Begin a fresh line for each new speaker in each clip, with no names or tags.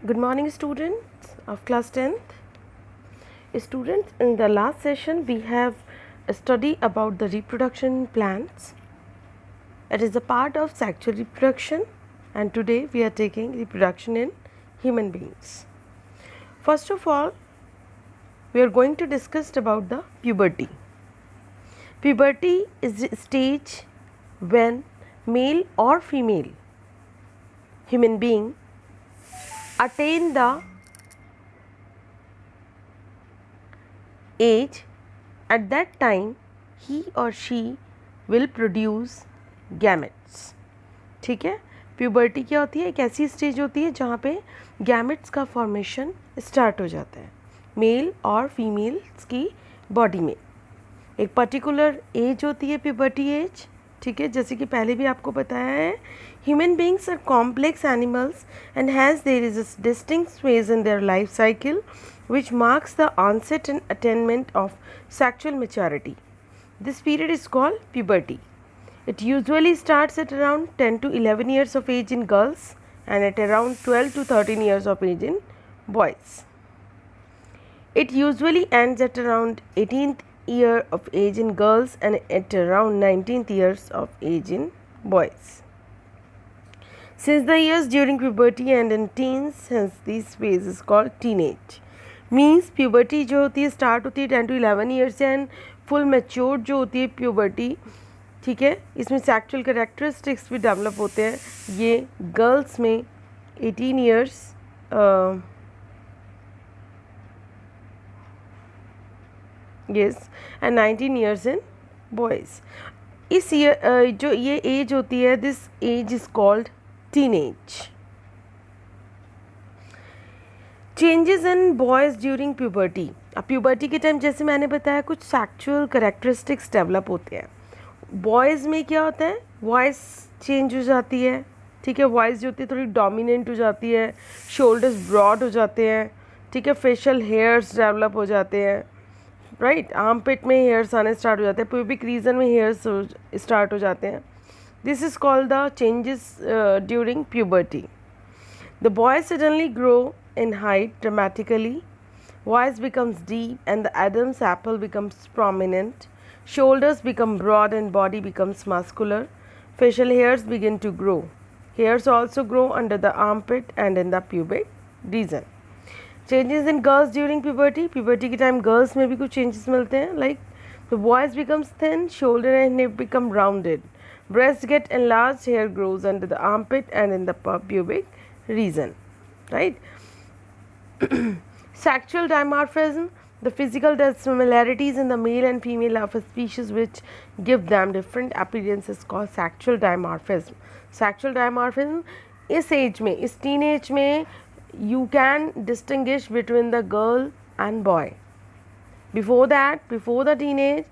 Good morning, students of class 10th. Students, in the last session we have studied about the reproduction in plants. It is a part of sexual reproduction, and today we are taking reproduction in human beings. First of all, we are going to discuss about the puberty. Puberty is the stage when male or female human being attain the age. At that time he or she will produce gametes. ठीक है, puberty क्या होती है? एक ऐसी stage होती है जहाँ पे गैमेट्स का फॉर्मेशन स्टार्ट हो जाता है मेल और फीमेल्स की बॉडी में. एक पर्टिकुलर एज होती है प्यूबर्टी एज. ठीक है, जैसे कि पहले भी आपको बताया है, human beings are complex animals and has there is a distinct phase in their life cycle which marks the onset and attainment of sexual maturity. This period is called puberty. It usually starts at around 10 to 11 years of age in girls and at around 12 to 13 years of age in boys. It usually ends at around 18th year of age in girls and at around 19th years of age in boys. Since the years during puberty and in teens, hence this phase is called teenage. Means puberty जो होती है start होती है 10 to 11 years से and full matured जो होती है puberty. ठीक है, इसमें सेक्सुअल कैरेक्टरिस्टिक्स भी डेवलप होते हैं. ये गर्ल्स में 18 years yes and 19 years in boys. इस ईयर जो ये एज होती है, this age is called teenage. Changes in boys during puberty. अब प्यूबर्टी के टाइम जैसे मैंने बताया कुछ सेक्सुअल कैरेक्टरिस्टिक्स डेवलप होते हैं. बॉयज़ में क्या होता है, वॉइस चेंज हो जाती है. ठीक है, वॉइस जो होती है थोड़ी डोमिनेंट हो जाती है, शोल्डर्स ब्रॉड हो जाते हैं. ठीक है, फेशियल हेयर्स डेवलप हो जाते हैं. राइट, आर्म पिट में हेयर्स आने स्टार्ट हो जाते हैं, प्यूबिक रीजन में हेयर्स स्टार्ट हो जाते हैं. This is called the changes during puberty. The boy suddenly grow in height dramatically, voice becomes deep and the Adam's apple becomes prominent, shoulders become broad and body becomes muscular, facial hairs begin to grow. Hairs also grow under the armpit and in the pubic region. Changes in girls during puberty. Puberty के time girls में भी कुछ changes मिलते हैं, like the voice becomes thin, shoulder and hip become rounded, breasts get enlarged, hair grows under the armpit and in the pubic region. Right. Sexual dimorphism. The physical similarities in the male and female of a species which give them different appearances called sexual dimorphism. Sexual dimorphism इस as में, इस teenage में you can distinguish between the girl and boy. Before that, before the teenage,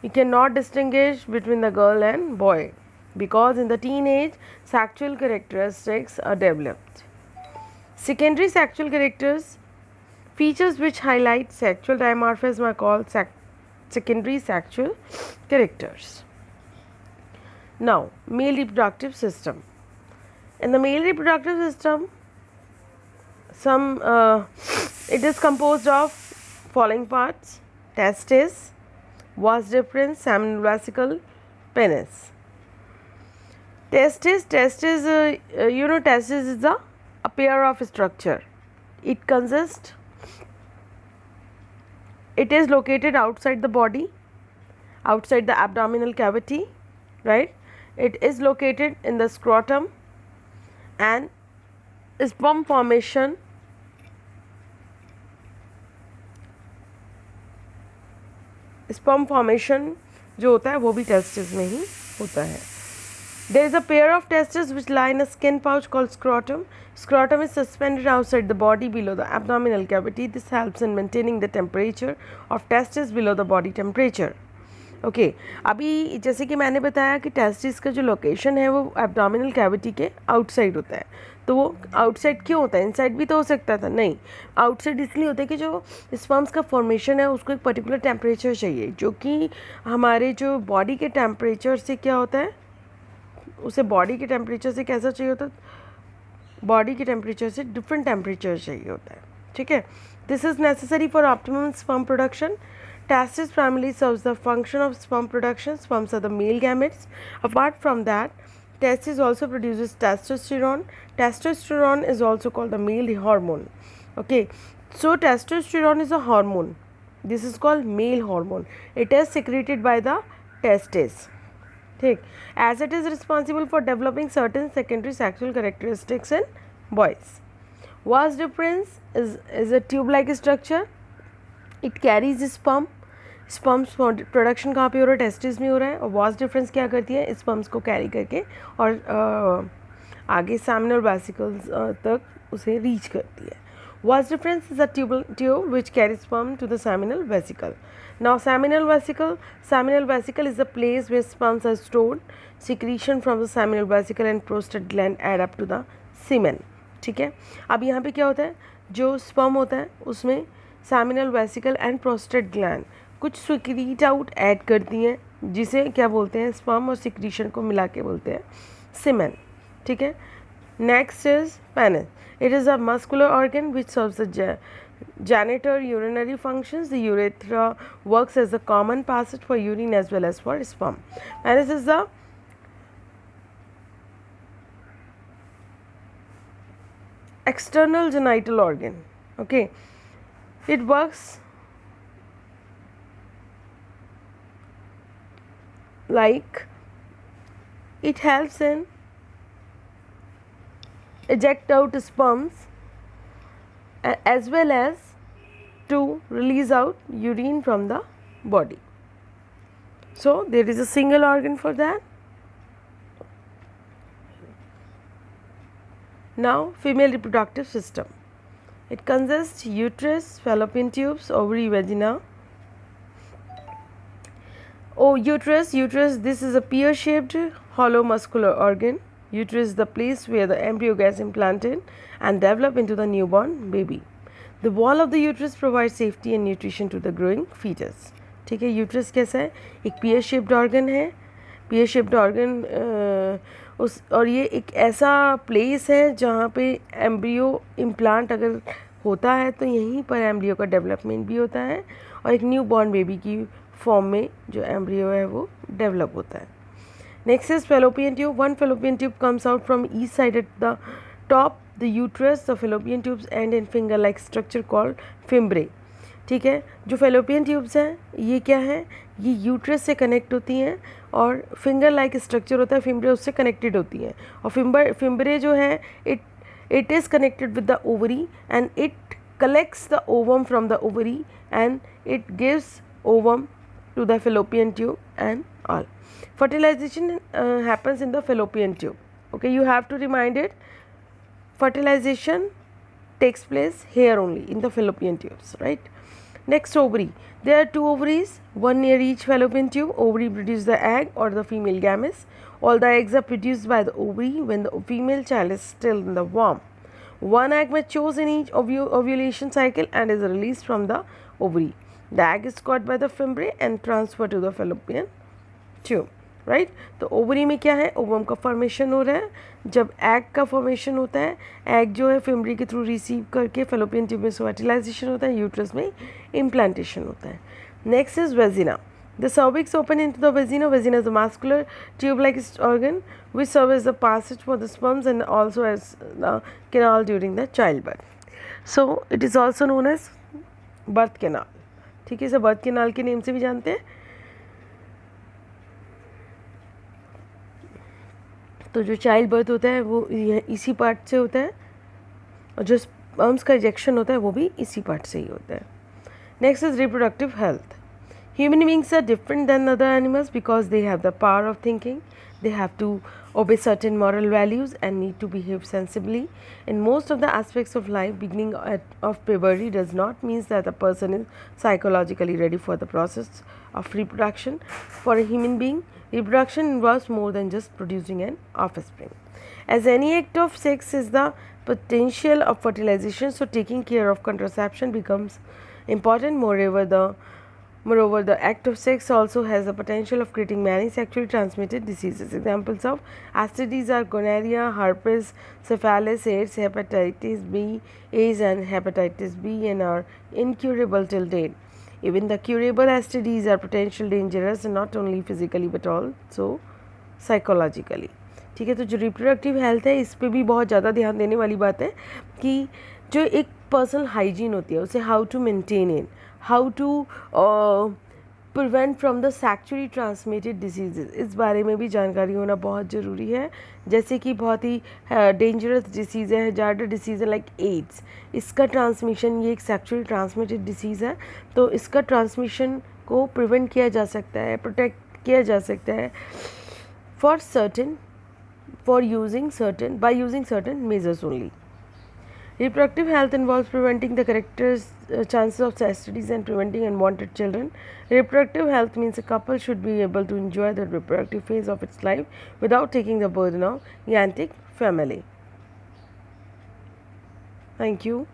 you cannot distinguish between the girl and boy because in the teenage sexual characteristics are developed. Secondary sexual characters. Features which highlight sexual dimorphism are called secondary sexual characters. Now, male reproductive system. In the male reproductive system, it is composed of following parts: testes, vas deferens, seminal vesicle, penis. Testes, testes is a pair of structure. It is located outside the body, outside the abdominal cavity, right? It is located in the scrotum and sperm formation जो होता है वो भी testes में ही होता है. There is a pair of testes which lie in a skin pouch called scrotum. Scrotum is suspended outside the body below the abdominal cavity. This helps in maintaining the temperature of testes below the body temperature. Okay, अभी जैसे कि मैंने बताया कि testes का जो location है वो abdominal cavity के आउटसाइड होता है. तो वो आउटसाइड क्यों होता है? इनसाइड भी तो हो सकता था. नहीं, आउटसाइड इसलिए होता है कि जो स्पर्म्स का फॉर्मेशन है उसको एक पर्टिकुलर टेम्परेचर चाहिए, जो कि हमारे जो बॉडी के टेम्परेचर से क्या होता है, उसे बॉडी के टेम्परेचर से कैसा चाहिए होता है, बॉडी के टेम्परेचर से डिफरेंट टेम्परेचर चाहिए होता है, ठीक है. This is necessary for optimum sperm production. Testes primarily serves the function of sperm production. Sperms are the male gametes. Apart from that, testes also produces testosterone. Testosterone is also called the male hormone. Okay, so testosterone is a hormone. This is called male hormone. It is secreted by the testes. ठीक, as it is responsible for developing certain secondary sexual characteristics in boys. Vas deferens is a tube-like structure. It carries sperm. Sperms production कहाँ पे हो रहा है? Testis में हो रहा है. और वास डिफरेंस क्या करती है? स्पर्म्स को कैरी करके और आगे सेमिनल वेसिकल्स तक उसे रीच करती है. Vas deferens is a tube which carry sperm to the seminal vesicle. Now seminal vesicle is the place where sperms are stored. Secretion from the seminal vesicle and prostate gland add up to the semen. ठीक है, अब यहाँ पे क्या होता है? जो sperm होता है उसमें seminal vesicle and prostate gland कुछ स्वीक्रीट आउट ऐड करती हैं, जिसे क्या बोलते हैं? स्पर्म और सिक्रीशन को मिला के बोलते हैं सीमेन. ठीक है, next is penis. It is a muscular organ which serves the janitor urinary functions. The urethra works as a common passage for urine as well as for sperm. Penis is the external genital organ. Okay, it works like it helps in eject out sperms as well as to release out urine from the body. So there is a single organ for that. Now female reproductive system. It consists uterus, fallopian tubes, ovary, vagina. Oh, uterus, this is a pear-shaped hollow muscular organ. Uterus is the place where the embryo gets implanted and develop into the newborn baby. The wall of the uterus provides safety and nutrition to the growing fetus. ठीक है, uterus कैसा है? एक pear shaped organ है. pear shaped organ और ये एक ऐसा प्लेस है जहाँ पे एम्ब्रियो इम्प्लांट अगर होता है तो यहीं पर एम्ब्रियो का डेवलपमेंट भी होता है और एक न्यू बॉर्न बेबी की फॉर्म में जो एम्ब्रियो है वो डेवलप होता है. Next is fallopian tube. One fallopian tube comes out from each side at the top. The uterus, the fallopian tubes end in finger-like structure called fimbriae. ठीक है, जो fallopian tubes हैं ये क्या है? ये यूट्रस से कनेक्ट होती हैं और फिंगर लाइक स्ट्रक्चर होता है, फिम्ब्रे उससे कनेक्टेड होती हैं. और फिम्ब्रे जो है it is connected with the ovary and it collects the ovum from the ovary and it gives ovum to the fallopian tube and all. Fertilization happens in the fallopian tube. Okay, you have to remind it. Fertilization takes place here only in the fallopian tubes, right? Next, ovary. There are two ovaries, one near each fallopian tube. Ovary produces the egg or the female gametes. All the eggs are produced by the ovary when the female child is still in the womb. One egg matures in each ovulation cycle and is released from the ovary. The egg is caught by the fimbriae and transferred to the fallopian tube, right? तो ovary में क्या है? Ovum का formation हो रहा है. जब egg का फॉर्मेशन होता है, एग जो है फिम्ब्री के थ्रू रिसीव करके fallopian tube में फर्टिलाइजेशन होता है, यूट्रस में इम्प्लांटेशन होता है. Next is vagina. The cervix open into the vagina. Vagina is a muscular tube-like organ which serves as the passage for the sperms and also as the canal during the childbirth. So it is also known as birth canal. ठीक है, इसे birth canal के name से भी जानते हैं. तो जो चाइल्ड बर्थ होता है वो इसी पार्ट से होता है और जो स्पर्म्स का इजेक्शन होता है वो भी इसी पार्ट से ही होता है. Next is reproductive health. Human beings are different than other animals because they have the power of thinking. They have to obey certain moral values and need to behave sensibly. In most of the aspects of life, beginning of puberty does not mean that a person is psychologically ready for the process of reproduction. For a human being, reproduction involves more than just producing an offspring. As any act of sex is the potential of fertilization, so taking care of contraception becomes important. Moreover, the Moreover, the act of sex also has the potential of creating many sexually transmitted diseases. Examples of STDs are gonorrhea, herpes, syphilis, AIDS, hepatitis B, AIDS and hepatitis B, and are incurable till date. Even the curable STDs are potentially dangerous, and not only physically but also psychologically. ठीक है, तो जो reproductive health है इस पे भी बहुत ज़्यादा ध्यान देने वाली बात है कि जो एक पर्सनल हाइजीन होती है उसे how to maintain it, how to prevent from the sexually transmitted diseases, इस बारे में भी जानकारी होना बहुत ज़रूरी है. जैसे कि बहुत ही डेंजरस डिसीज़ है, हजार्डस डिसीज़ है लाइक एड्स, इसका ट्रांसमिशन, ये एक सेक्चुअली ट्रांसमिटेड डिसीज़ है, तो इसका ट्रांसमिशन को प्रिवेंट किया जा सकता है, प्रोटेक्ट किया जा सकता है by using certain measures only. Reproductive health involves preventing the chances of STDs and preventing unwanted children. Reproductive health means a couple should be able to enjoy the reproductive phase of its life without taking the burden of gigantic family. Thank you.